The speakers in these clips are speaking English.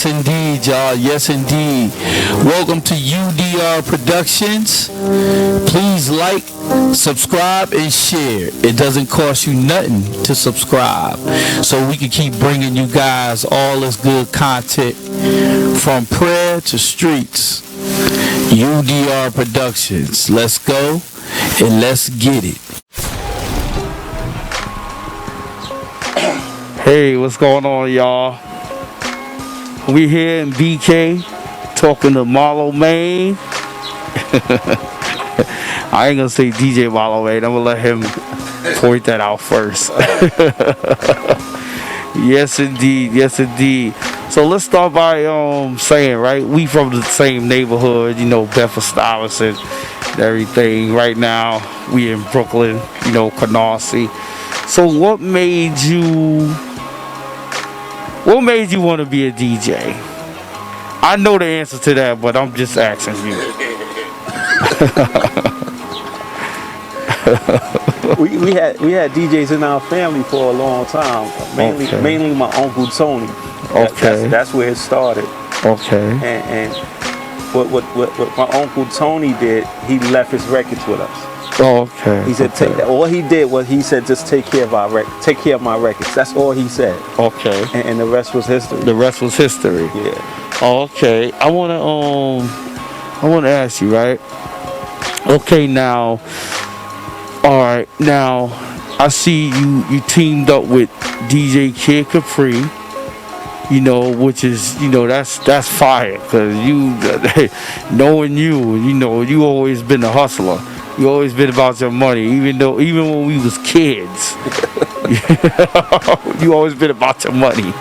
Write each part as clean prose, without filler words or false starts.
Yes, indeed, y'all. Yes, indeed. Welcome to UDR Productions. Please like, subscribe, and share. It doesn't cost you nothing to subscribe, so we can keep bringing you guys all this good content from prayer to streets. UDR Productions. Let's go and let's get it. Hey, what's going on, y'all? We here in BK talking to Marlo, Maine. I ain't gonna say DJ Marlo, Maine. I'm gonna let him point that out first. Yes, indeed. Yes, indeed. So let's start by saying, right, we from the same neighborhood, you know, Bedford-Stuyvesant and everything. Right now, we in Brooklyn, you know, Canarsie. So what made you want to be a DJ? I know the answer to that, but I'm just asking you. we had DJs in our family for a long time. Mainly my Uncle Tony. That's where it started. Okay. And what my Uncle Tony did, he left his records with us. Okay. He said, all he did was he said, just take care of my records. That's all he said. Okay. And the rest was history. The rest was history. Yeah. Okay. I wanna ask you, right? Okay, now. All right, now I see you teamed up with DJ Kid Capri. You know, which is, you know, that's fire, cause you knowing you know, you always been a hustler. You always been about your money, even when we was kids. You always been about your money.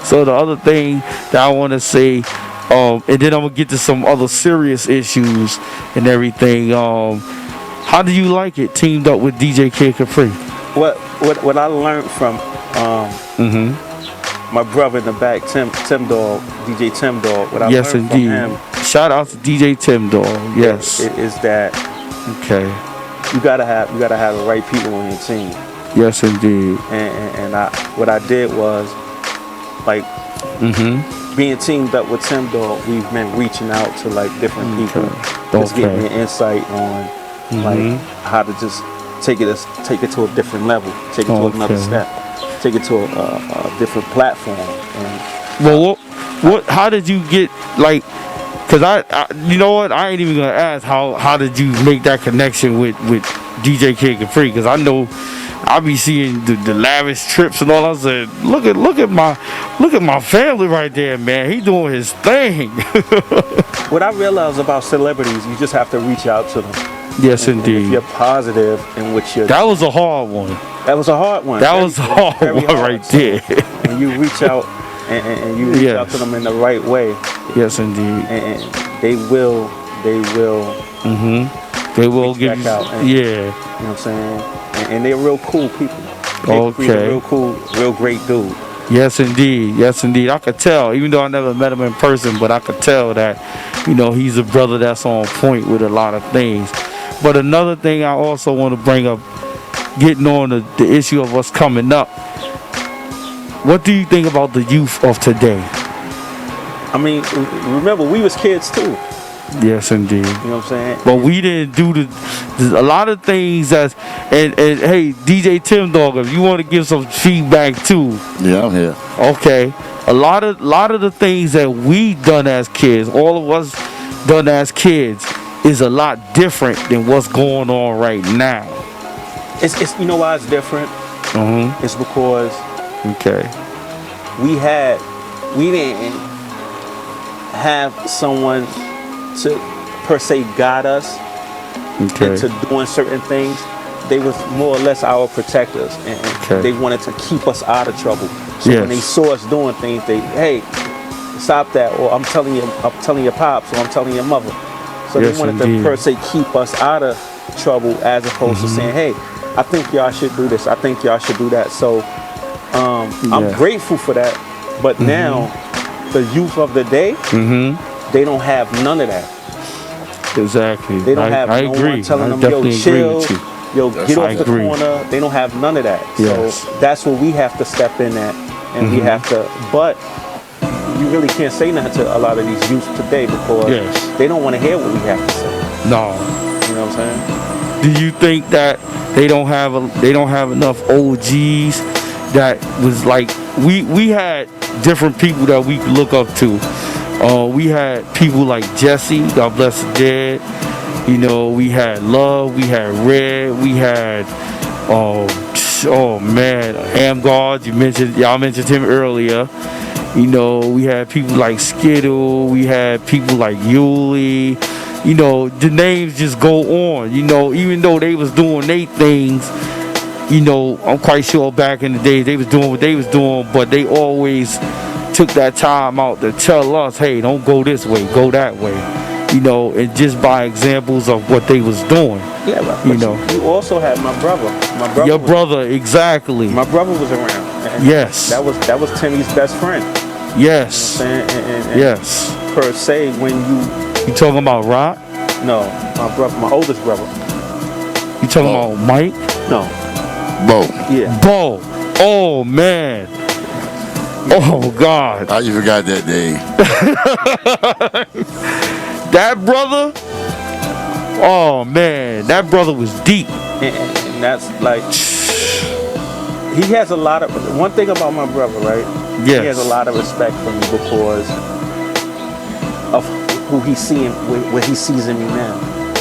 So the other thing that I want to say, and then I'm gonna get to some other serious issues and everything. How do you like it teamed up with DJ Kid Capri? What I learned from my brother in the back, Tim Dawg, DJ Tim Dawg. What I learned from him. Shout out to DJ Tim Dawg. Yes. Is that okay? You gotta have the right people on your team. Yes, indeed. And what I did was like being teamed up with Tim Dawg. We've been reaching out to like different people, just getting an insight on like how to just take it to a different level, take it to another step, take it to a different platform. And how did you get like? Cause I you know what? I ain't even gonna ask how did you make that connection with DJ Kid Capri? Cause I know I be seeing the lavish trips and all. I said, look at my family right there, man. He doing his thing. What I realized about celebrities, you just have to reach out to them. Yes, indeed. If you're positive in what you're. That was a hard one. That was a hard one. That was a hard one right there. When you reach out and you reach out to them in the right way. Yes, indeed. And they will. They will give you. You know what I'm saying? And they're real cool people. They're real cool, real great dude. Yes, indeed. Yes, indeed. I could tell, even though I never met him in person, but I could tell that, you know, he's a brother that's on point with a lot of things. But another thing I also want to bring up, getting on the issue of what's coming up. What do you think about the youth of today? I mean, remember, we was kids too. Yes, indeed. You know what I'm saying? But we didn't do a lot of things and hey, DJ Tim Dawg, if you want to give some feedback too. Yeah, I'm here. Okay. A lot of the things that we done as kids, all of us done as kids, is a lot different than what's going on right now. It's you know why it's different? It's because we didn't have someone to per se guide us into doing certain things. They was more or less our protectors, and they wanted to keep us out of trouble. So when they saw us doing things, hey, stop that, or I'm telling your pops, or I'm telling your mother. So they wanted to per se keep us out of trouble, as opposed to saying, hey, I think y'all should do this, I think y'all should do that. So I'm grateful for that. But now the youth of the day, they don't have none of that. Exactly. They don't have no one telling them, yo, chill, yo, get off the corner. They don't have none of that. So that's where we have to step in at, and we have to. But you really can't say nothing to a lot of these youths today because they don't want to hear what we have to say. No. You know what I'm saying? Do you think that they don't have enough OGs that was like we had different people that we could look up to? We had people like Jesse, God bless the dead. You know, we had Love, we had Red, we had oh man, Amgard. Y'all mentioned him earlier. You know, we had people like Skittle, we had people like Yuli. You know, the names just go on. You know, even though they was doing their things, you know, I'm quite sure back in the day they was doing what they was doing, but they always took that time out to tell us, hey, don't go this way, go that way. You know, and just by examples of what they was doing. Yeah, but you know. You also had my brother. Your brother, exactly. My brother was around. Yes. That was Timmy's best friend. Yes. And yes. Per se, when you talking about Rock? No, my brother, my oldest brother. You talking about Mike? No. Bo. Yeah. Bo. Oh man. Oh God. How you forgot that day? That brother. Oh man, that brother was deep. And that's like, he has a lot of. One thing about my brother, right? Yes. He has a lot of respect for me because of who he's seeing, what he sees in me now.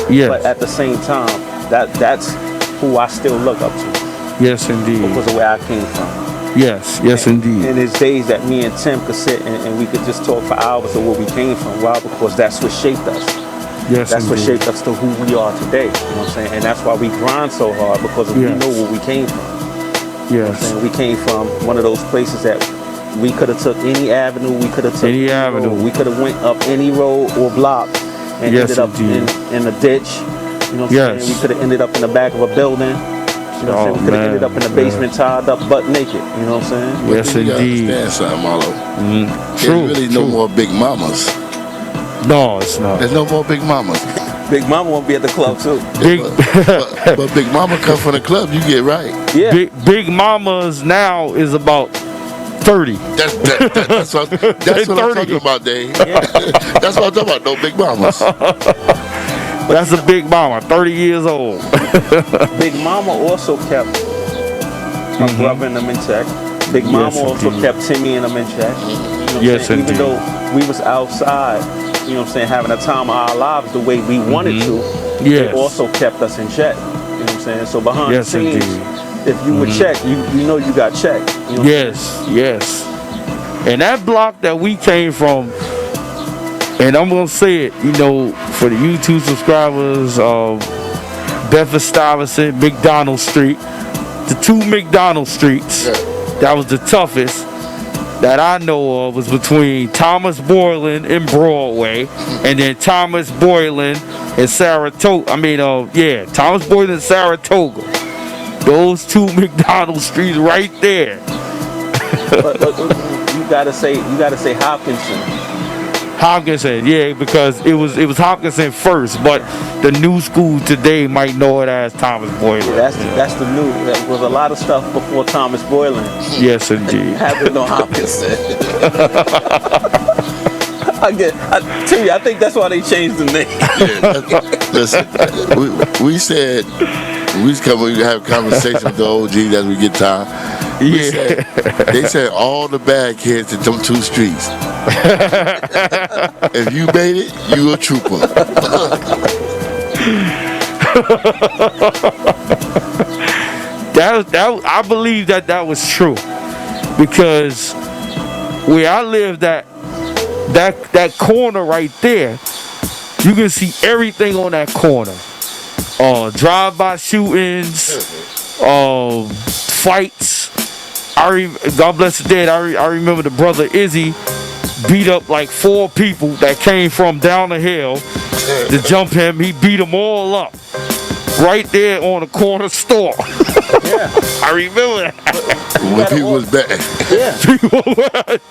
Yes. But at the same time, that's who I still look up to. Yes, indeed. Because of where I came from. Yes, yes, indeed. And there's days that me and Tim could sit and we could just talk for hours of where we came from. Why? Because that's what shaped us. Yes, that's indeed. what shaped us to who we are today. You know what I'm saying? And that's why we grind so hard, because we know where we came from. Yes. You know what I'm saying? We came from one of those places that we could have took any avenue, we could have took any avenue. Road. We could have went up any road or block and ended up in a ditch. You know what I'm saying? We could have ended up in the back of a building. You know what I'm saying? We could have ended up in the basement tied up butt naked. You know what I'm saying? Yes, indeed. You understand something, Marlo. True. There's really no more big mamas. No, it's not. There's no more big mamas. Big mama won't be at the club too. But big mama come from the club, you get right. Yeah. Big mamas now is about 30. That's what I'm talking about, Dave. Yeah. That's what I'm talking about. No big mamas. That's a big mama, 30 years old. Big mama also kept my brother and them in check. Big mama also kept Timmy and them in check. You know yes, indeed. Even though we was outside, you know what I'm saying, having a time of our lives the way we wanted to, they also kept us in check. You know what I'm saying? So behind the scenes, if you were checked, you know you got checked. You know yes. And that block that we came from, and I'm gonna say it, you know, for the YouTube subscribers, Bedford Stuyvesant, McDonald Street, the two McDonald Streets, that was the toughest that I know of was between Thomas Boylan and Broadway, and then Thomas Boylan and Saratoga. Thomas Boylan and Saratoga. Those two McDonald Streets right there. but you gotta say Hopkinson. Hopkinson, yeah, because it was Hopkinson first, but the new school today might know it as Thomas Boylan. That's the new. There was a lot of stuff before Thomas Boylan. Yes, indeed. Happened on Hopkinson. I think that's why they changed the name. Listen, we said we have a conversation with the OGs as we get time. They said all the bad kids in them two streets. If you made it, you a trooper. I believe that was true, because where I lived that corner right there, you can see everything on that corner. Drive-by shootings, fights. God bless the dead. I remember the brother Izzy beat up like 4 people that came from down the hill to jump him. He beat them all up right there on the corner store. Yeah, I remember that. When people was bad. Yeah,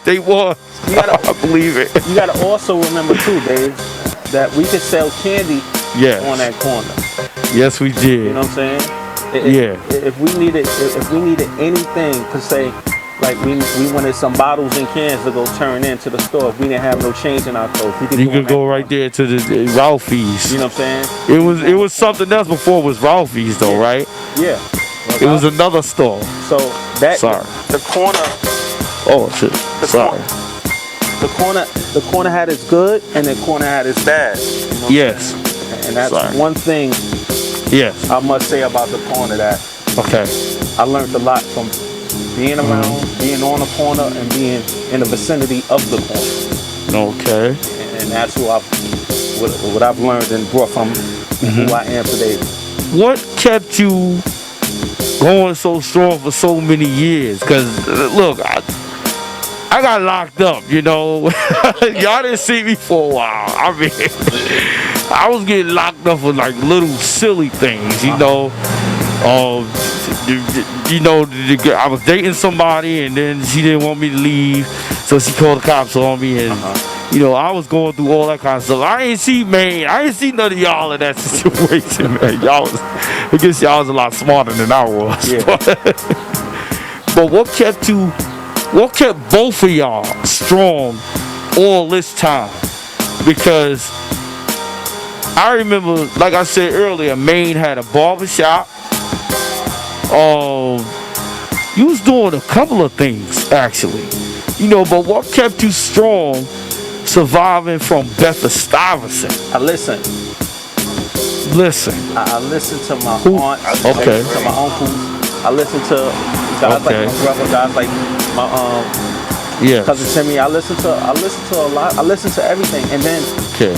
they was. I believe it. You gotta also remember too, Dave, that we could sell candy on that corner. Yes, we did. You know what I'm saying? If we needed anything per se, Like we wanted some bottles and cans to go turn into the store. If we didn't have no change in our clothes, we You could go right there to the Ralphie's. You know what I'm saying? It was something else before it was Ralphie's though, right? Yeah. It was another store. So that Sorry. the corner. Oh shit. Sorry. The corner had its good and the corner had its bad. You know what Yes. I'm saying? And that's Sorry. one thing Yes. I must say about the corner that Okay. I learned a lot from being around, being on the corner, and being in the vicinity of the corner. Okay. And that's what I've learned and brought from who I am today. What kept you going so strong for so many years? Because look, I got locked up, you know. Y'all didn't see me for a while. I mean, I was getting locked up for like little silly things, you know. I was dating somebody and then she didn't want me to leave, so she called the cops on me, and I was going through all that kind of stuff. I ain't see Maine. I ain't see none of y'all in that situation, man. I guess y'all was a lot smarter than I was. Yeah. But what kept both of y'all strong all this time? Because I remember, like I said earlier, Maine had a barbershop. You was doing a couple of things actually, but what kept you strong, surviving from Bedford-Stuyvesant? I listen. I listen to my aunts. Okay. I listen to my uncles. I listen to guys like my brother, guys like my cousin Timmy. I listen to a lot. I listen to everything. And then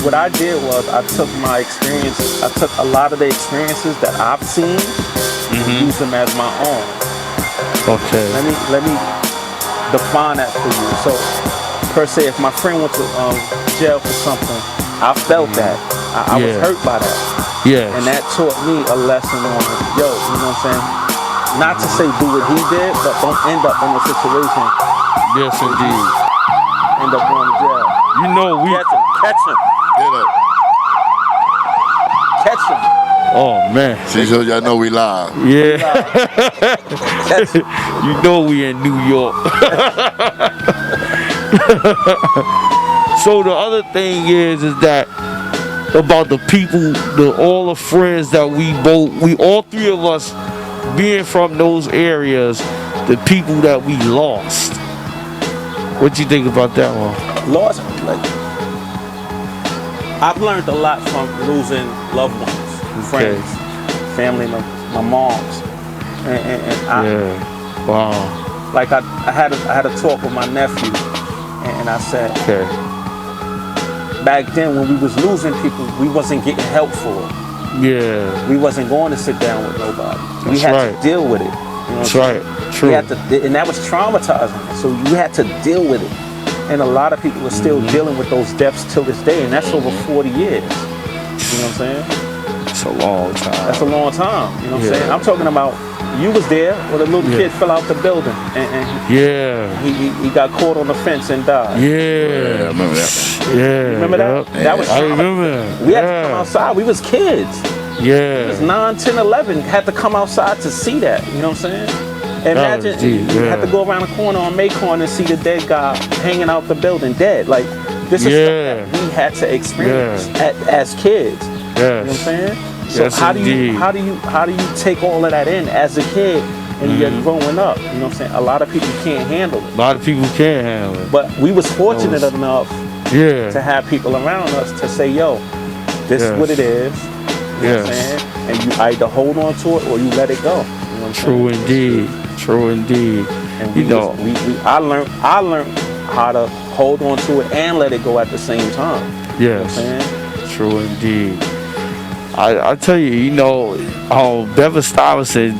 what I did was I took my experience. I took a lot of the experiences that I've seen and use them as my own. Okay. Let me define that for you. So, per se, if my friend went to jail for something, I felt that. I was hurt by that. Yeah. And that taught me a lesson on, you know what I'm saying? Not to say do what he did, but don't end up in a situation. Yes, indeed. End up going to jail. Catch him. Get up. Catch him. Oh man. See, so y'all know we live. Yeah. Catch him. We in New York. So the other thing is that about the people, all the friends that we all three of us being from those areas, the people that we lost. What you think about that one? Lost, I've learned a lot from losing loved ones, friends, family, my moms, and I. Wow. Like I had a talk with my nephew, and I said, back then when we was losing people, we wasn't getting help for it. Yeah. We wasn't going to sit down with nobody. We That's had to deal with it. That's right. True. We had to, and that was traumatizing. So you had to deal with it. And a lot of people are still dealing with those deaths till this day, and that's over 40 years. You know what I'm saying? That's a long time. That's a long time. You know what I'm saying? I'm talking about, you was there when a little kid fell out the building, and he got caught on the fence and died. Yeah, I remember that. Yeah. Remember that? That was. I remember. We had to come outside. We was kids. Yeah. It was 9, 10, 11. Had to come outside to see that. You know what I'm saying? Imagine you had to go around the corner on Macon and see the dead guy hanging out the building dead. Like, this is stuff that we had to experience as kids. Yes. You know what I'm saying? So how do you take all of that in as a kid and you're growing up? You know what I'm saying? A lot of people can't handle it. A lot of people can't handle it. But we was fortunate enough to have people around us to say, yo, this is what it is. You know what I'm saying? And you either hold on to it or you let it go. You know what I'm True saying? indeed. True indeed. And I learned how to hold on to it and let it go at the same time. Yes. You know what I'm saying? True indeed. I tell you, Bedford-Stuyvesant,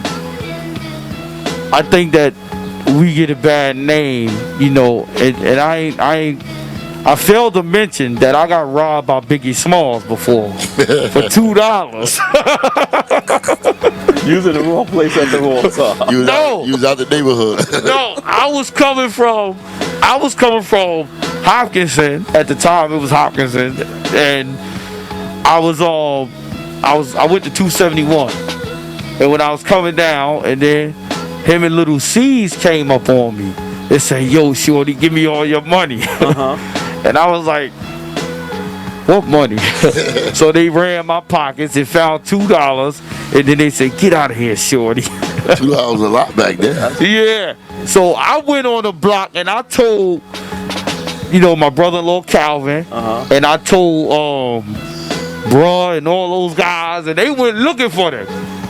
I think that we get a bad name, and I failed to mention that I got robbed by Biggie Smalls before for $2. You was in the wrong place at the wrong time. You was out the neighborhood. No, I was coming from Hopkinson at the time. It was Hopkinson, and I went to 271, and when I was coming down, and then him and Little C's came up on me. They say, yo, shorty, give me all your money. And I was like, what money? So they ran my pockets and found $2, and then they said, get out of here, shorty. $2 was a lot back then. Yeah. So I went on the block and I told, my brother-in-law Calvin, and I told bruh and all those guys, and they went looking for them.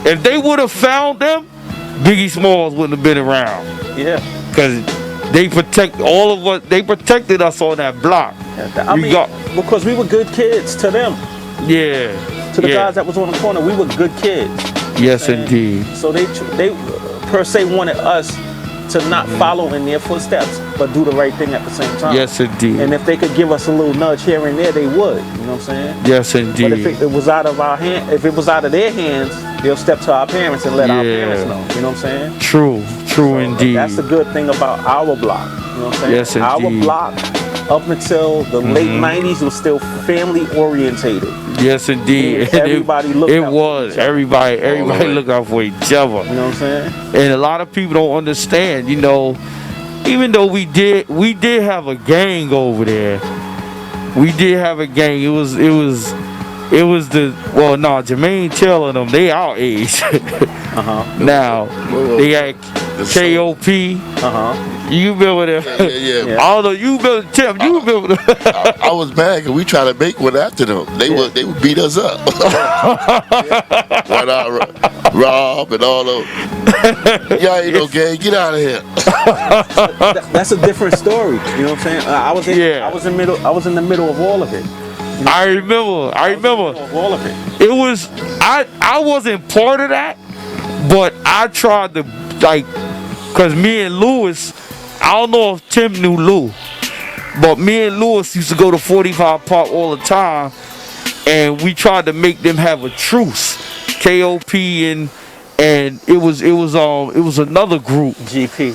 If they would have found them, Biggie Smalls wouldn't have been around. Yeah. Because they protect all of us. They protected us on that block. Because we were good kids to them. Yeah. To the guys that was on the corner, we were good kids. Yes, indeed. So they per se wanted us to not follow in their footsteps, but do the right thing at the same time. Yes, indeed. And if they could give us a little nudge here and there, they would. You know what I'm saying? Yes, indeed. But if it was out of our hand, if it was out of their hands, they'll step to our parents and let our parents know. You know what I'm saying? True indeed. That's the good thing about our block. You know what I'm saying? Yes, indeed. Our block, up until the late 90s, was still family orientated. Yes, indeed. Everybody looked out for each other. Everybody look out for each other. You know what I'm saying? And a lot of people don't understand, even though we did have a gang over there. We did have a gang. It was Jermaine Taylor and them, they our age. Now they had KOP. You remember them? Yeah. Although you remember Tim, you remember them. I was mad because we tried to make one after them. They would beat us up. Rob and all those. Y'all ain't no gang. Get out of here. That's a different story. You know what I'm saying? I was in the middle of all of it. I remember. All of it. It was I wasn't part of that, but I tried to cause me and Lewis. I don't know if Tim knew Lou, but me and Lewis used to go to 45 Park all the time, and we tried to make them have a truce. KOP and it was another group. GP.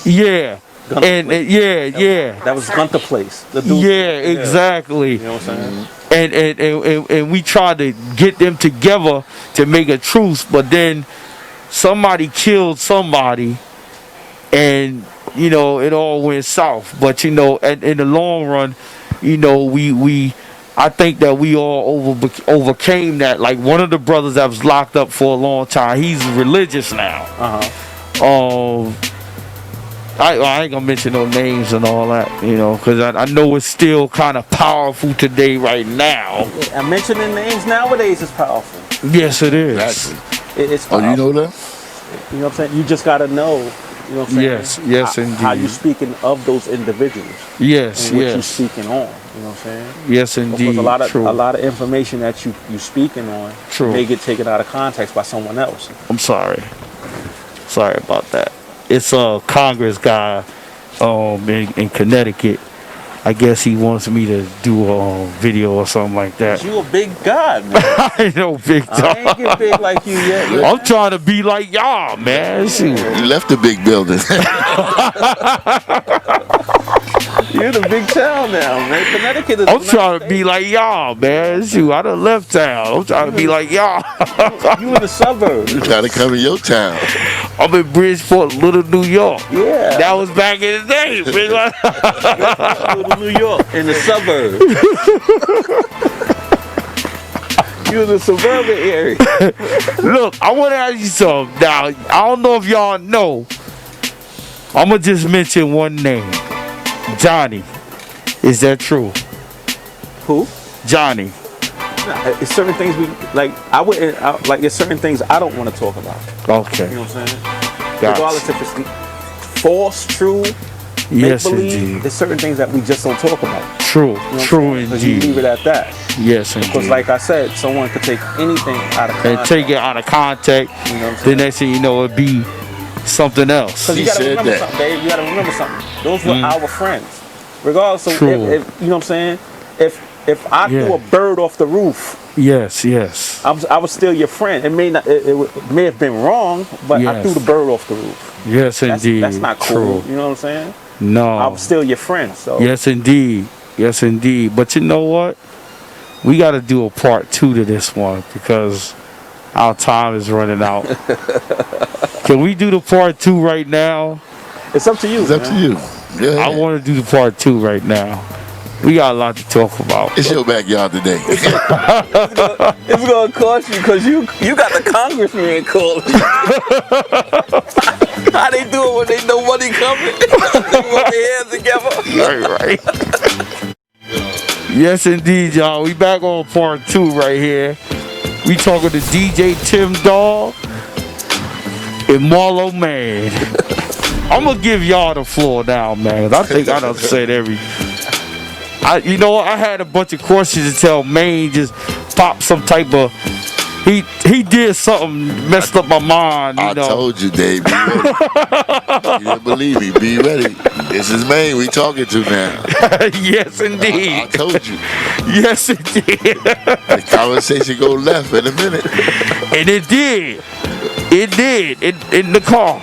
Yeah. That was Gunther Place. Exactly. You know what I'm saying? And we tried to get them together to make a truce, but then somebody killed somebody, and it all went south. But in the long run, I think that we all overcame that. Like one of the brothers that was locked up for a long time, he's religious now. I ain't gonna mention no names and all that, because I know it's still kind of powerful today, right now. And mentioning names nowadays is powerful. Yes, it is. Exactly. It's powerful. Oh, you know that? You know what I'm saying? You just gotta know. You know what I'm saying? Yes, indeed. How you speaking of those individuals? Yes, and what you speaking on? You know what I'm saying? Yes, indeed. Because a lot of information that you speaking on may get taken out of context by someone else. I'm sorry about that. It's a Congress guy in Connecticut. I guess he wants me to do a video or something like that. You a big guy, man. I know, big dog. I ain't get big like you yet. Man. I'm trying to be like y'all, man. Shoot. You left the big building. You're in a big town now, man. Connecticut is I'm trying to be like y'all, man. Shoot, I done left town. I'm trying to be like y'all. You in the suburbs. You trying to come in your town. I'm in Bridgeport, Little New York. Yeah. That was back in the day. Little New York, in the suburbs. You in the suburban area. Look, I want to ask you something. Now, I don't know if y'all know. I'm going to just mention one name. Johnny. Is that true? Who? Johnny. It's certain things it's certain things I don't want to talk about. Okay. You know what I'm saying? Gotcha. Regardless if it's false, true, yes, make-believe, indeed. there's certain things that we just don't talk about. True. You know True indeed. indeed. You leave it at that. Yes, indeed. Because like I said, someone could take anything out of context. And take it out of context. You know what I'm The saying? next thing you know, it'd be something else. Because you gotta remember something, babe. You gotta remember something. Those were our friends. Regardless of if, you know what I'm saying? If I threw a bird off the roof, yes, I was still your friend. It may have been wrong, but I threw the bird off the roof. Yes, indeed. That's not cool. You know what I'm saying? No. I was still your friend. So yes, indeed. Yes, indeed. But you know what? We got to do a part 2 to this one because our time is running out. Can we do the part 2 right now? It's up to you. It's up to you. I want to do the part 2 right now. We got a lot to talk about. It's your backyard today. It's gonna cost you because you got the congressman calling. How they do it when they know money coming? They put their hands together. Right. Yes, indeed, y'all. We back on part 2 right here. We talking to DJ Tim Dawg and Marlo, Maine. I'm gonna give y'all the floor now, man. I think I done said you know, I had a bunch of questions until Maine just popped some type of. He did something, messed up my mind. You know. I told you, Dave. Be ready. You didn't believe me. Be ready. This is Maine we talking to now. Yes, indeed. I told you. Yes, indeed. The conversation go left in a minute. And it did. It did. In the car.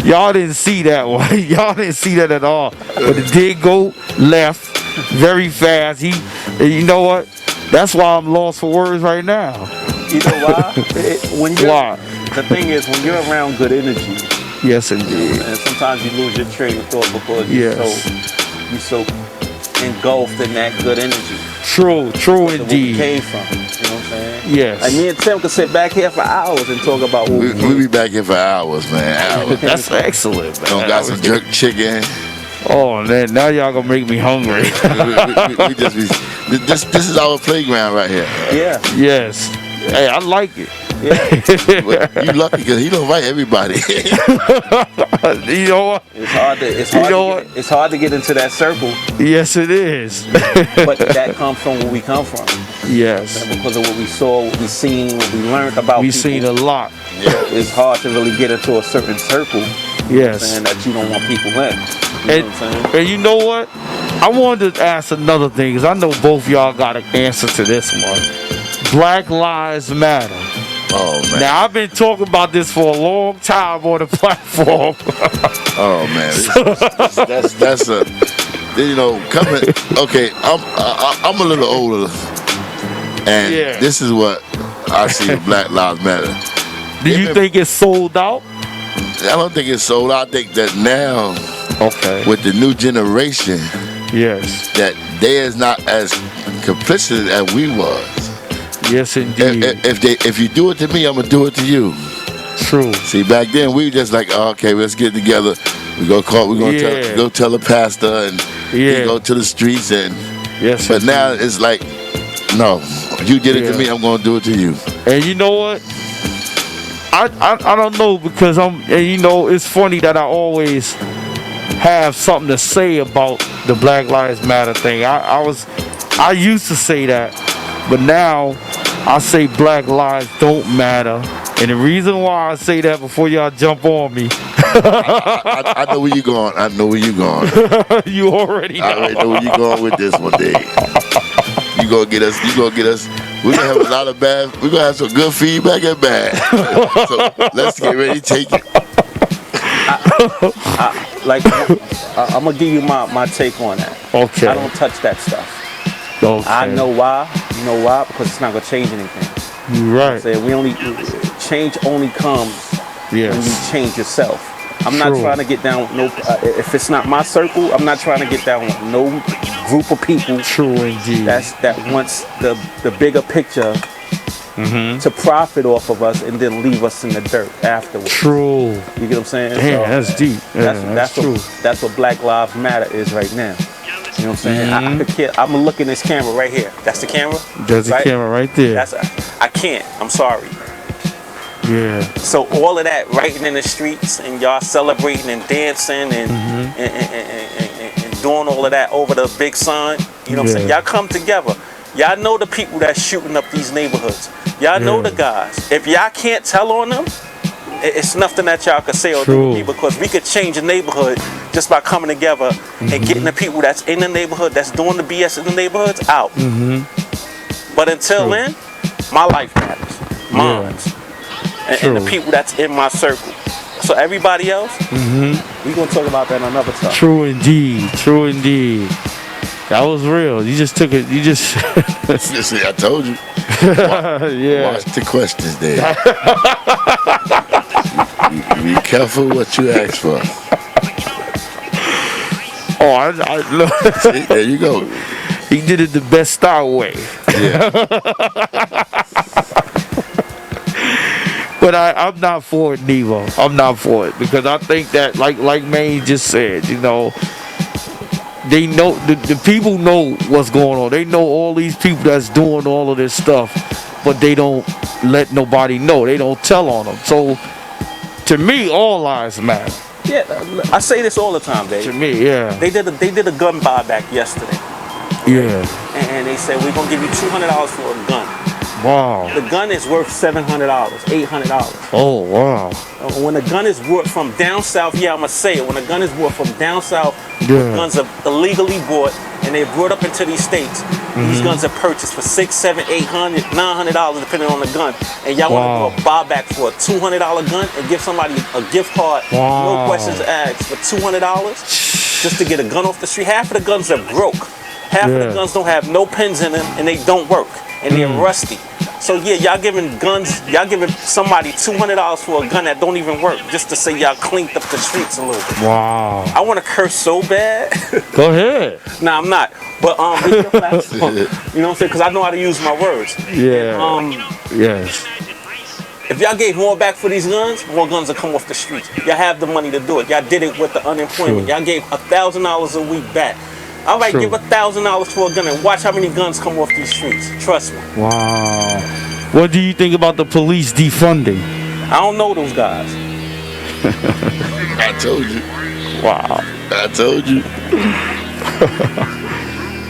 Y'all didn't see that one. Y'all didn't see that at all. But it did go left very fast. You know what? That's why I'm lost for words right now. You know why? The thing is, when you're around good energy. Yes, indeed. And sometimes you lose your train of thought because you're so engulfed in that good energy. True indeed. Where we came from. You know what I'm saying? Yes. Like me and Tim could sit back here for hours and talk about what we'll be back here for hours, man. Hours. That's excellent, man. Got some jerk chicken. Oh man, now y'all gonna make me hungry. we just be, this is our playground right here. Yeah. Yes. Hey, I like it. Yeah. You lucky because he don't write everybody. You know what? It's hard to get into that circle. Yes, it is. But that comes from where we come from. Yes. And because of what we saw, what we seen, what we learned about. We seen a lot. Yeah. It's hard to really get into a certain circle. Yes. And that you don't want people in. And you know what? I wanted to ask another thing because I know both y'all got an answer to this one. Black Lives Matter. Oh man! Now I've been talking about this for a long time on the platform. Oh man, that's a coming. Okay, I'm a little older, and this is what I see with Black Lives Matter. Do you think it's sold out? I don't think it's sold out. I think that now, with the new generation, that they is not as complicit as we was. Yes, indeed. If you do it to me, I'm gonna do it to you. True. See, back then we just like, okay, let's get together. We go tell the pastor, and we go to the streets, and But now it's like, no, you did it to me, I'm gonna do it to you. And you know what? I don't know because it's funny that I always have something to say about the Black Lives Matter thing. I used to say that, but now I say Black lives don't matter. And the reason why I say that before y'all jump on me. I know where you're going. I know where you're going. You already know. I already know where you're going with this one day. You gonna get us. We're gonna have a lot of bad. We're gonna have some good feedback and bad. So let's get ready to take it. I'm gonna give you my take on that. Okay. I don't touch that stuff. Okay. I know why. You know why? Because it's not gonna change anything. You're right. Change only comes when you change yourself. I'm not trying to get down with no. If it's not my circle, I'm not trying to get down with no group of people. True indeed. That wants the bigger picture to profit off of us and then leave us in the dirt afterwards. True. You get what I'm saying? Damn, that's deep. That's true. That's what Black Lives Matter is right now. You know what I'm saying? I'm gonna look in this camera right here. That's the camera? There's the camera right there. I can't. I'm sorry. Yeah. So all of that writing in the streets and y'all celebrating and dancing and doing all of that over the big sun. You know what I'm saying? Y'all come together. Y'all know the people that's shooting up these neighborhoods. Y'all know the guys. If y'all can't tell on them, it's nothing that y'all can say or do because we could change a neighborhood just by coming together and getting the people that's in the neighborhood, that's doing the BS in the neighborhoods out. But until then, my life matters. Mine's. And the people that's in my circle. So everybody else, we're going to talk about that another time. True indeed. True indeed. That was real. You just took it. You just. See, I told you. Yeah. Watch the questions there. Be careful what you ask for. Oh, I look. See, there you go. He did it the best style way. Yeah. But I'm not for it, Nevo. I'm not for it because I think that, like Maine just said, you know, they know the people know what's going on. They know all these people that's doing all of this stuff, but they don't let nobody know. They don't tell on them. So, to me, all lives matter. Yeah, I say this all the time, baby. To me, yeah. They did a gun buyback yesterday. Yeah. And they said we're gonna give you $200 for a gun. Wow. The gun is worth $700, $800. Oh, wow. When a gun is bought from down south, yeah, I'ma say it. When a gun is bought from down south, guns are illegally bought and they're brought up into these states. These guns are purchased for $600, $700, $800, $900 depending on the gun. And y'all want to do a buyback for a $200 gun and give somebody a gift card, no questions asked, for $200 just to get a gun off the street. Half of the guns are broke. Half of the guns don't have no pins in them and they don't work and they're rusty. So yeah, y'all giving somebody $200 for a gun that don't even work just to say y'all cleaned up the streets a little bit. Wow. I want to curse so bad. Go ahead. Nah, I'm not. But you know what I'm saying? Because I know how to use my words. Yeah. Yes. If y'all gave more back for these guns, more guns will come off the streets. Y'all have the money to do it. Y'all did it with the unemployment. Y'all gave $1,000 a week back. All right, give $1,000 for a gun and watch how many guns come off these streets. Trust me. Wow. What do you think about the police defunding? I don't know those guys. I told you. Wow. I told you.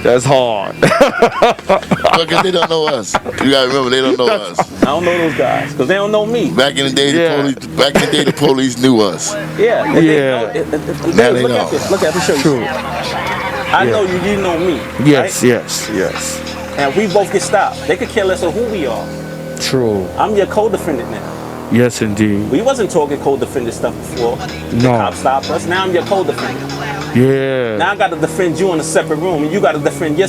That's hard. Because they don't know us. You gotta remember, they don't know us. I don't know those guys because they don't know me. Back in the day, the police knew us. Yeah. Now they know. Look at this. Show you. True. I know you. You know me. Yes. Right? Yes. And we both get stopped. They could care less of who we are. True. I'm your co-defendant now. Yes, indeed. We wasn't talking co-defendant stuff before. The cop stopped us. Now I'm your co-defendant. Yeah. Now I got to defend you in a separate room, and you got to defend me in a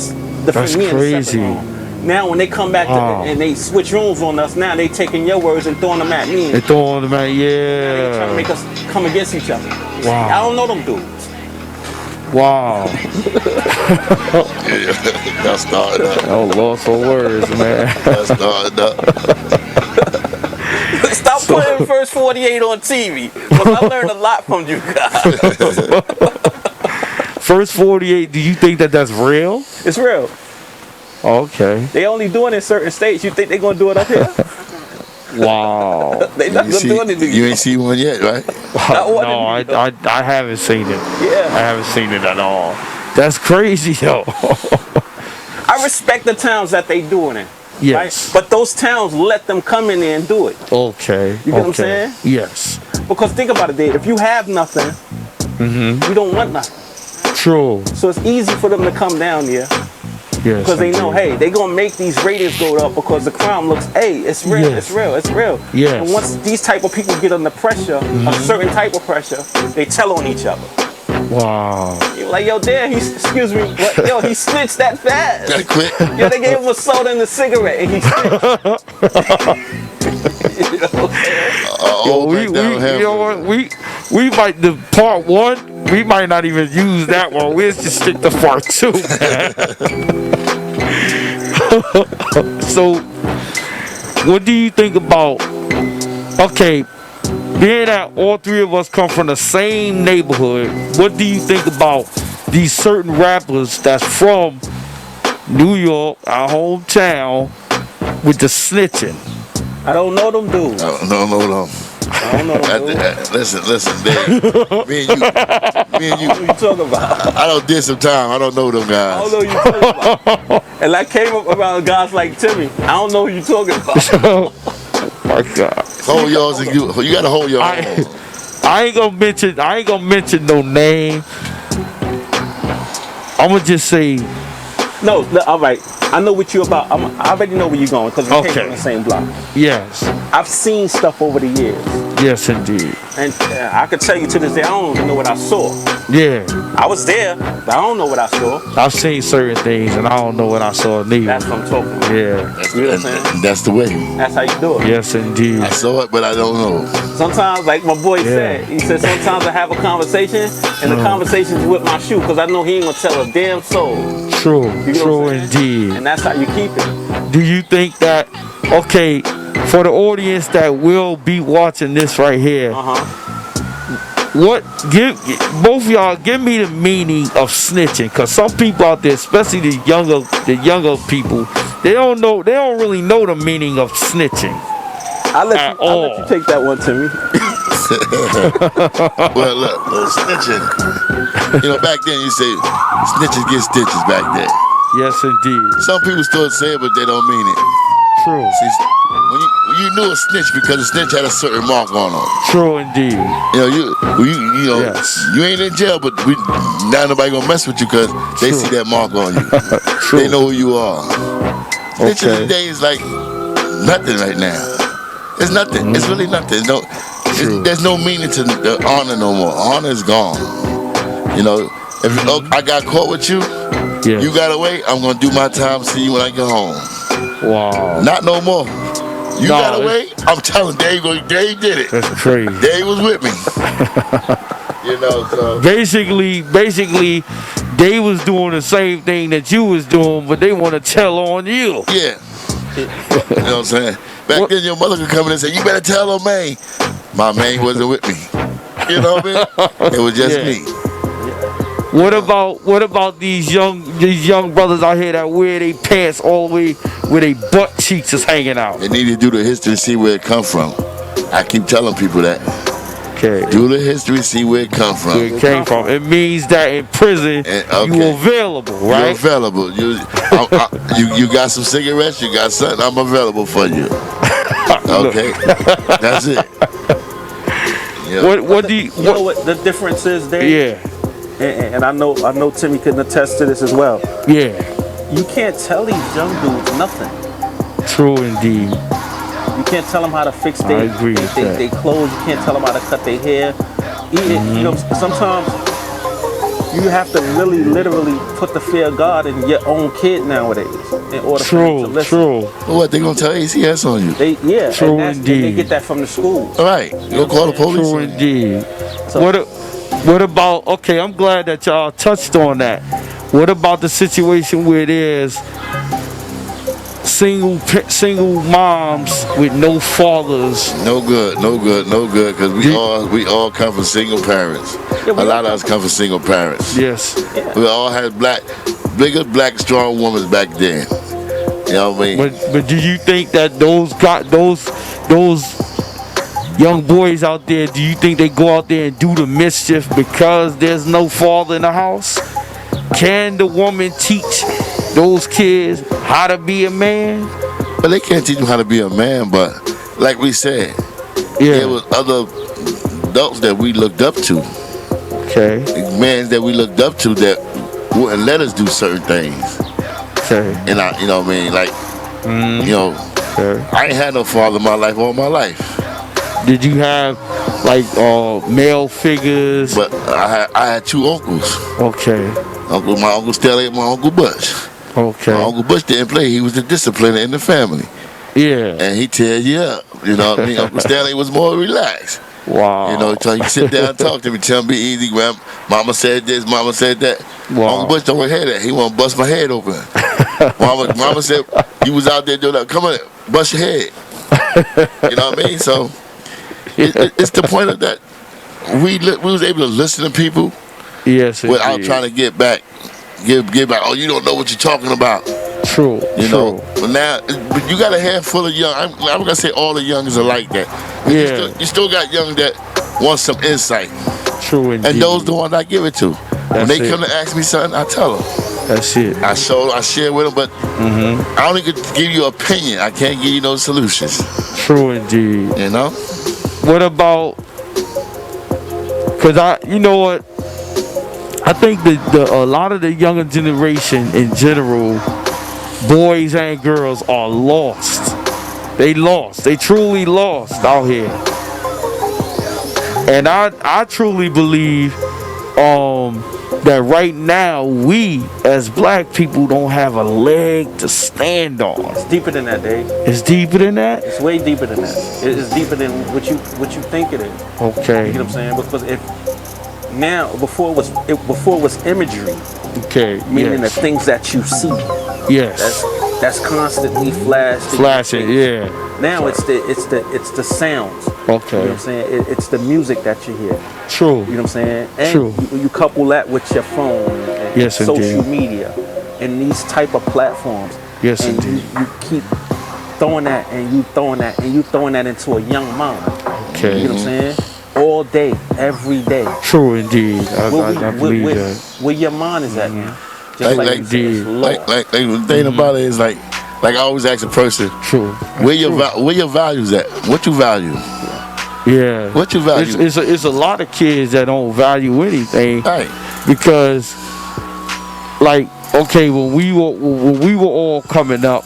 separate room. Now when they come back and they switch rooms on us, now they taking your words and throwing them at me. They throwing them at, Now they trying to make us come against each other. Wow. I don't know them dudes. Wow. That started up. Oh, lost for words, man. That started up. Stop putting First 48 on TV. Because I learned a lot from you guys. First 48, do you think that that's real? It's real. Okay. They only doing it in certain states. You think they gonna do it up here? Wow. They not gonna do anything. You ain't seen one yet, right? No, I haven't seen it. Yeah. I haven't seen it at all. That's crazy, though. I respect the towns that they doing it. Yes. Right? But those towns let them come in there and do it. Okay. You get what I'm saying? Yes. Because think about it, Dave. If you have nothing, you don't want nothing. True. So it's easy for them to come down here. Yes. Because they know, hey, they gonna make these ratings go up because the crime looks, hey, it's real, it's real, it's real. Yes. And once these type of people get under pressure, a certain type of pressure, they tell on each other. Wow. You're like, yo, damn, excuse me, what? Yo, he snitched that fast. That quick. Yeah, they gave him a soda and a cigarette, and he snitched. You know what I'm saying? You know what? We might the part one. We might not even use that one. We'll just stick to part two, man. So, what do you think about? Okay, being that all three of us come from the same neighborhood, what do you think about these certain rappers that's from New York, our hometown, with the snitching? I don't know them dudes. I don't know them. I don't know them dudes. Listen, Dave. Me and you. What you talking about? I don't did some time. I don't know them guys. I don't know who you talking about. And I came up around guys like Timmy. I don't know who you talking about. Oh my God. Hold yours and you gotta hold your own. I ain't gonna mention no name. I'm gonna just say No, all right. I know what you about. I already know where you're going because we came from the same block. Yes. I've seen stuff over the years. Yes, indeed. And I could tell you to this day, I don't even know what I saw. Yeah. I was there, but I don't know what I saw. I've seen certain things, and I don't know what I saw neither. That's what I'm talking about. Yeah. You know what I'm saying? That's the way. That's how you do it. Yes, indeed. I saw it, but I don't know. Sometimes, like my boy said, he said sometimes I have a conversation, and the conversation's with my shoe, because I know he ain't gonna tell a damn soul. True. You know True indeed. And that's how you keep it. Do you think that, okay, for the audience that will be watching this right here, both of y'all give me the meaning of snitching, because some people out there, especially the younger people, they don't really know the meaning of snitching. I'll let you take that one, Timmy. Well, look, snitching. Back then you say snitches get stitches back then. Yes, indeed. Some people still say it, but they don't mean it. True. See, when you knew a snitch because the snitch had a certain mark on him. True indeed. Yes. You ain't in jail, but now nobody gonna mess with you because they see that mark on you. They know who you are. Snitching today is like nothing right now. It's nothing. It's really nothing. There's no meaning to the honor no more. Honor is gone. If I got caught with you, you got away, I'm gonna do my time. See you when I get home. Wow. Not no more. You got away, I'm telling Dave did it. That's crazy. Dave was with me. So basically they was doing the same thing that you was doing, but they want to tell on you. Yeah. You know what I'm saying? Back then your mother could come in and say, you better tell on Maine. My Maine wasn't with me. You know what I mean? It was just me. What about these young brothers out here that wear their pants all the way where their butt cheeks is hanging out? They need to do the history, see where it come from. I keep telling people that. Okay. Do the history, see where it come from. Where it came from. It means that in prison you available, right? You're available. You got some cigarettes, you got something, I'm available for you. Okay. That's it. What do you know what the difference is there? Yeah. And I know Timmy can attest to this as well. Yeah. You can't tell these young dudes nothing. True indeed. You can't tell them how to fix their clothes. You can't tell them how to cut their hair. Sometimes you have to really, literally put the fear of God in your own kid nowadays in order for them to listen. True. What, they gonna tell ACS on you? True indeed. And they get that from the schools. All right. You'll call the police. True indeed. So, what about, I'm glad that y'all touched on that. What about the situation where there's single moms with no fathers? No good, because we all come from single parents. A lot of us come from single parents. Yes. We all had bigger black, strong women back then. You know what I mean? But do you think that those young boys out there, do you think they go out there and do the mischief because there's no father in the house? Can the woman teach those kids how to be a man? But they can't teach them how to be a man, but like we said, there was other adults that we looked up to. Okay. Men that we looked up to that wouldn't let us do certain things. Okay. And you know what I mean? Like, I ain't had no father in my life all my life. Did you have like male figures? But I had two uncles. Okay. My Uncle Stanley and my Uncle Bush. Okay. My Uncle Bush didn't play. He was the discipliner in the family. Yeah. And he tear you up. You know what I mean? Uncle Stanley was more relaxed. Wow. So you sit down and talk to me, tell me be easy, Grandma. Mama said this, Mama said that. Wow. Uncle Bush don't want to hear that. He want to bust my head open. Mama said, you was out there doing that. Come on, bust your head. You know what I mean? So it's the point of that we was able to listen to people. Yes, without trying to get back. Oh, you don't know what you're talking about. True. You know. But now, you got a handful of young. I'm gonna say all the youngers are like that. You still got young that want some insight. True indeed. And those the ones I give it to. When they come to ask me something, I tell them. That's it. I share with them, but I only could give you opinion. I can't give you no solutions. True indeed. You know. What about? Cause you know what? I think that a lot of the younger generation in general, boys and girls are lost. They lost. They truly lost out here. And I truly believe that right now we as black people don't have a leg to stand on. It's deeper than that, Dave. It's deeper than that? It's way deeper than that. It's deeper than what you think it is. Okay. You know what I'm saying? Because before it was imagery. Okay. Meaning the things that you see. Yes. That's constantly flashing. Yeah. Now it's the sounds. Okay. You know what I'm saying? It's the music that you hear. True. You know what I'm saying? And True. You couple that with your phone and yes, social media and these type of platforms. Yes, and indeed. You keep throwing that and you throwing that into a young mind. Okay. You know what I'm saying? All day, every day. True indeed. I believe that. Where your mind is at, man. Like the thing about it is like I always ask a person, true. Where your values at? What you value? Yeah. What you value? It's a lot of kids that don't value anything. Right. Because, like, okay, when we were all coming up,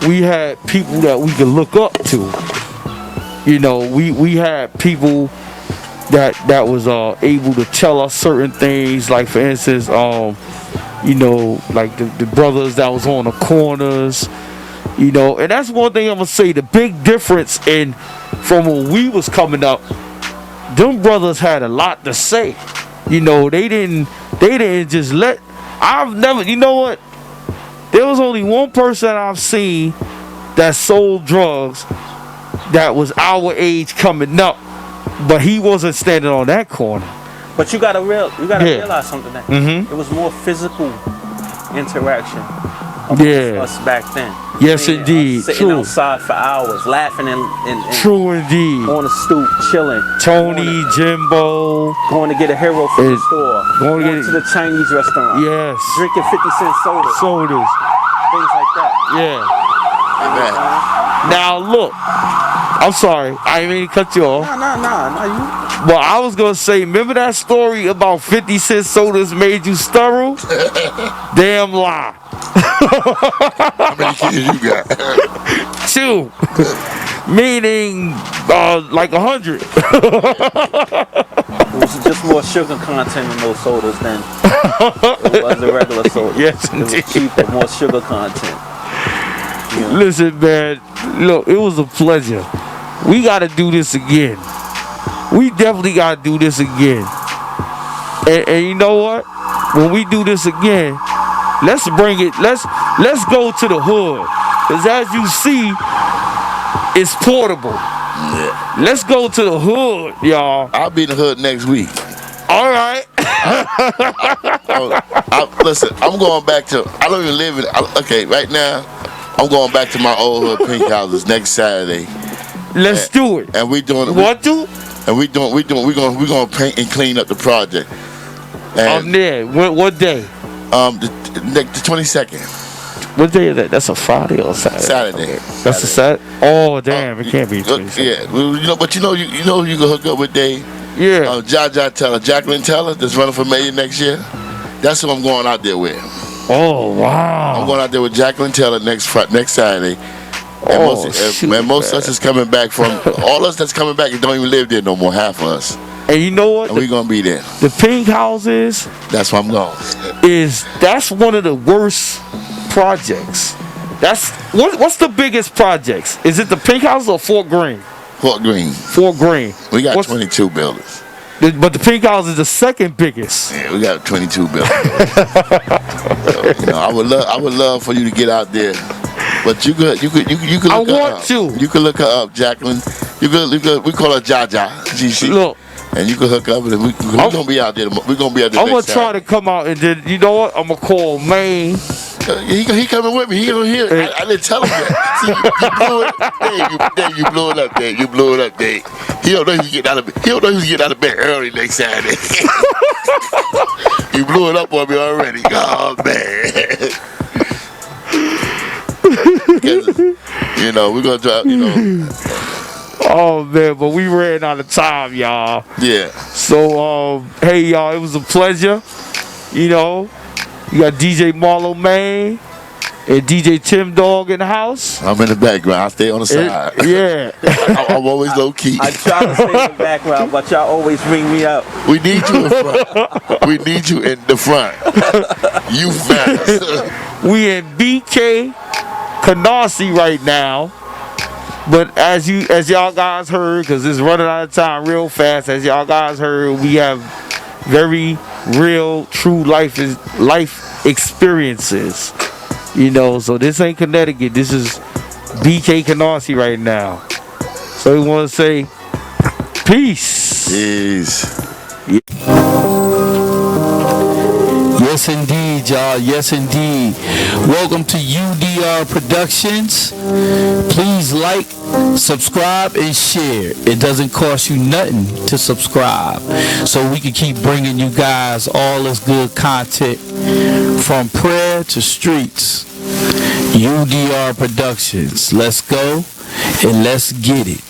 we had people that we could look up to. You know, we had people that was able to tell us certain things. Like, for instance, you know, like the brothers that was on the corners, you know. And that's one thing I'm gonna say, the big difference from when we was coming up, them brothers had a lot to say. You know, they didn't just let, you know what, there was only one person I've seen that sold drugs that was our age coming up, but he wasn't standing on that corner. But you gotta realize something, that it was more physical interaction amongst us back then. Yes, indeed. Sitting outside for hours, laughing and true indeed. On the stoop, chilling. Tony, Jimbo. Going to get a hero from the store. Going to the Chinese restaurant. Yes. Drinking 50-cent sodas. Things like that. Yeah. Now look, I'm sorry, I didn't mean to cut you off. Nah, you. Well, I was gonna say, remember that story about 50-cent sodas made you sterile? Damn lie. How many kids you got? 2. Meaning, like 100. It was just more sugar content in those sodas than it was the regular sodas. Yes, it was cheaper, more sugar content. You know? Listen, man, look, it was a pleasure. We gotta do this again. We definitely gotta do this again. And you know what? When we do this again, let's bring it. Let's go to the hood. Cause as you see, it's portable. Yeah. Let's go to the hood, y'all. I'll be in the hood next week. All right. Listen, I'm going back to. I don't even live in. Okay, right now, I'm going back to my old hood pink houses next Saturday. Let's do it. And we doing. What do? And we're gonna paint and clean up the project. I'm there. What day? The 22nd. What day is that? That's a Friday or Saturday? Saturday. Okay. That's a Saturday. Oh damn! It can't be. 22nd. Yeah, well, you know you can hook up with Dave. Yeah. Jacqueline Teller, that's running for mayor next year. That's who I'm going out there with. Oh wow! I'm going out there with Jacqueline Teller next Saturday. And most of us is coming back from all us that's coming back don't even live there no more. Half of us. And you know what? And we're gonna be there. The pink houses. That's where I'm going. That's one of the worst projects. What's the biggest projects? Is it the pink house or Fort Greene? Fort Greene. Fort Greene. We got 22 buildings. But the pink house is the second biggest. Yeah, we got 22 buildings. So, I would love for you to get out there. But you could look her up. You could look her up, Jacqueline. We call her Jaja, GC. Look. And you can hook up with it. We're gonna be out there. We're gonna be out there. I'm gonna try to come out and then you know what? I'm gonna call Maine. He coming with me. He gonna hear it. I didn't tell him that. See, you blew it up, Dave. You blew it up, Dave. He don't know he's getting out of bed. He don't know he's getting out of bed early next Saturday. You blew it up on me already. Oh man. You know, we're gonna try. You know. Oh man, but we ran out of time, y'all. Yeah. So hey y'all, it was a pleasure. You know, you got DJ Marlo, Maine. And DJ Tim Dawg in the house. I'm in the background. I stay on the side. Yeah. I'm always low key. I try to stay in the background, but y'all always ring me up. We need you in front. We need you in the front. You fast. We in BK Canarsie right now. But as y'all guys heard, because it's running out of time real fast, as y'all guys heard, we have very real, true life experiences. You know, so this ain't Connecticut. This is BK Canarsie right now. So we want to say peace. Peace. Yes, indeed, y'all. Yes, indeed. Welcome to UDR Productions. Please like, subscribe, and share. It doesn't cost you nothing to subscribe, so we can keep bringing you guys all this good content from prayer to streets. UDR Productions. Let's go and let's get it.